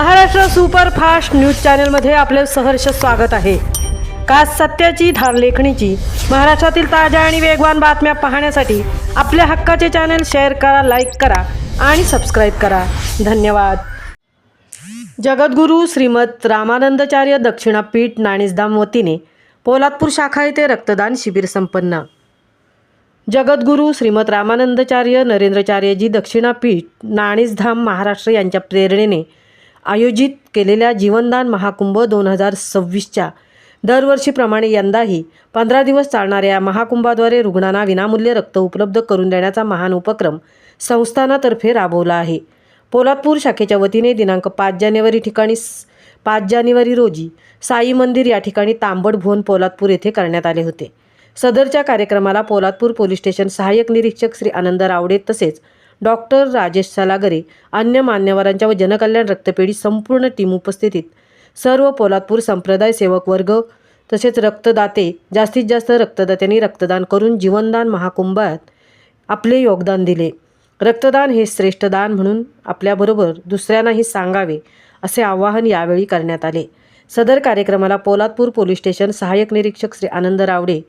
Maharashtra superfast news चॅनलमध्ये आपले सहर्ष स्वागत आहे। का सत्याची धार लेखणीची महाराष्ट्रातील ताज्या आणि वेगवान बातम्या पाहण्यासाठी आपल्या हक्काचे चॅनल शेअर करा, लाईक करा आणि सबस्क्राईब करा। धन्यवाद। जगद्गुरू श्रीमद रामानंदाचार्य दक्षिणापीठ नाणीसधाम वतीने पोलादपूर शाखा येथे रक्तदान शिबिर संपन्न। जगद्गुरू श्रीमद रामानंदाचार्य नरेंद्राचार्यजी दक्षिणापीठ नाणीसधाम महाराष्ट्र यांच्या प्रेरणेने आयोजित केलेल्या जीवनदान महाकुंभ 2026च्या दरवर्षीप्रमाणे यंदाही 15 दिवस चालणाऱ्या या महाकुंभाद्वारे रुग्णांना विनामूल्य रक्त उपलब्ध करून देण्याचा महान उपक्रम संस्थानातर्फे राबवला आहे। पोलादपूर शाखेच्या वतीने दिनांक 5 जानेवारी रोजी साई मंदिर या ठिकाणी तांबड भुवन पोलादपूर येथे करण्यात आले होते। सदरच्या कार्यक्रमाला पोलादपूर पोलीस स्टेशन सहाय्यक निरीक्षक श्री आनंद रावडे तसेच डॉक्टर राजेश सलागरे, अन्य मान्यवरांच्या व जनकल्याण रक्तपेढी संपूर्ण टीम उपस्थितीत सर्व पोलादपूर संप्रदाय सेवक वर्ग तसेच रक्तदाते जास्तीत जास्त रक्तदात्यांनी रक्तदान करून जीवनदान महाकुंभात आपले योगदान दिले। रक्तदान हे श्रेष्ठ दान म्हणून आपल्याबरोबर दुसऱ्यांनाही सांगावे असे आवाहन यावेळी करण्यात आले। सदर कार्यक्रमाला पोलादपूर पोलीस स्टेशन सहाय्यक निरीक्षक श्री आनंद रावडे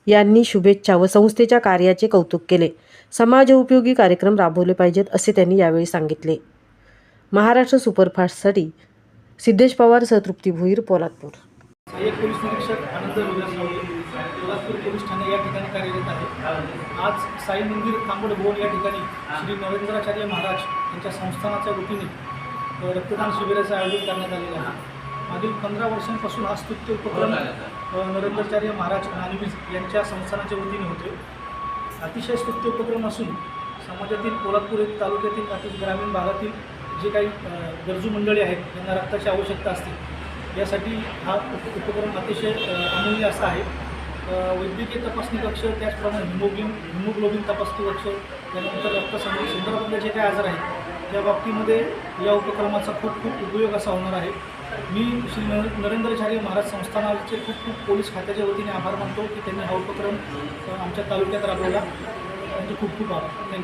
यांनी शुभेच्छा व संस्थेच्या कार्याचे कौतुक केले। समाजोपयोगी कार्यक्रम राबवले पाहिजेत असे त्यांनी यावेळी सांगितले। महाराष्ट्र सुपरफास्टसाठी सिद्धेश पवार सह तृप्ती भोईर, पोलादपूर। सहाय्यक पोलीस निरीक्षक आनंद रावडे, पोलादपूर पोलीस ठाणे या ठिकाणी कार्यरत आहे। आज साई मंदिर तांबड भुवन या ठिकाणी श्री नरेंद्राचार्य महाराज यांच्या संस्थानाच्या वतीने रक्तदान शिबिराचं आयोजन करण्यात आलेलं आहे। मागील 15 वर्षांपासून हा स्तुत्य उपक्रम नरेंद्राचार्य महाराज नाणीस यांच्या संस्थानाच्या वतीने होते। अतिशय स्तुत्य उपक्रम असून समाजातील पोलादपूर तालुक्यातील काही ग्रामीण भागातील जे काही गरजू मंडळी आहेत यांना रक्ताची आवश्यकता असते, यासाठी हा उपक्रम अतिशय अमूल्य असा आहे। वैद्यकीय तपासणी कक्ष, त्याचप्रमाणे हिमोग्लोबिन तपासणी कक्ष, त्यानंतर रक्तसंदर्भातले जे काही आजार आहेत त्या बाबतीमध्ये या उपक्रमाचा खूप उपयोग असा होणार आहे। मी श्री नरेंद्राचार्य महाराज संस्थानाचे खूप पोलीस खात्याच्या वतीने आभार मानतो की त्यांनी हा उपक्रम आमच्या तालुक्यात राबवला। त्यांचे खूप आभार। थँक्यू।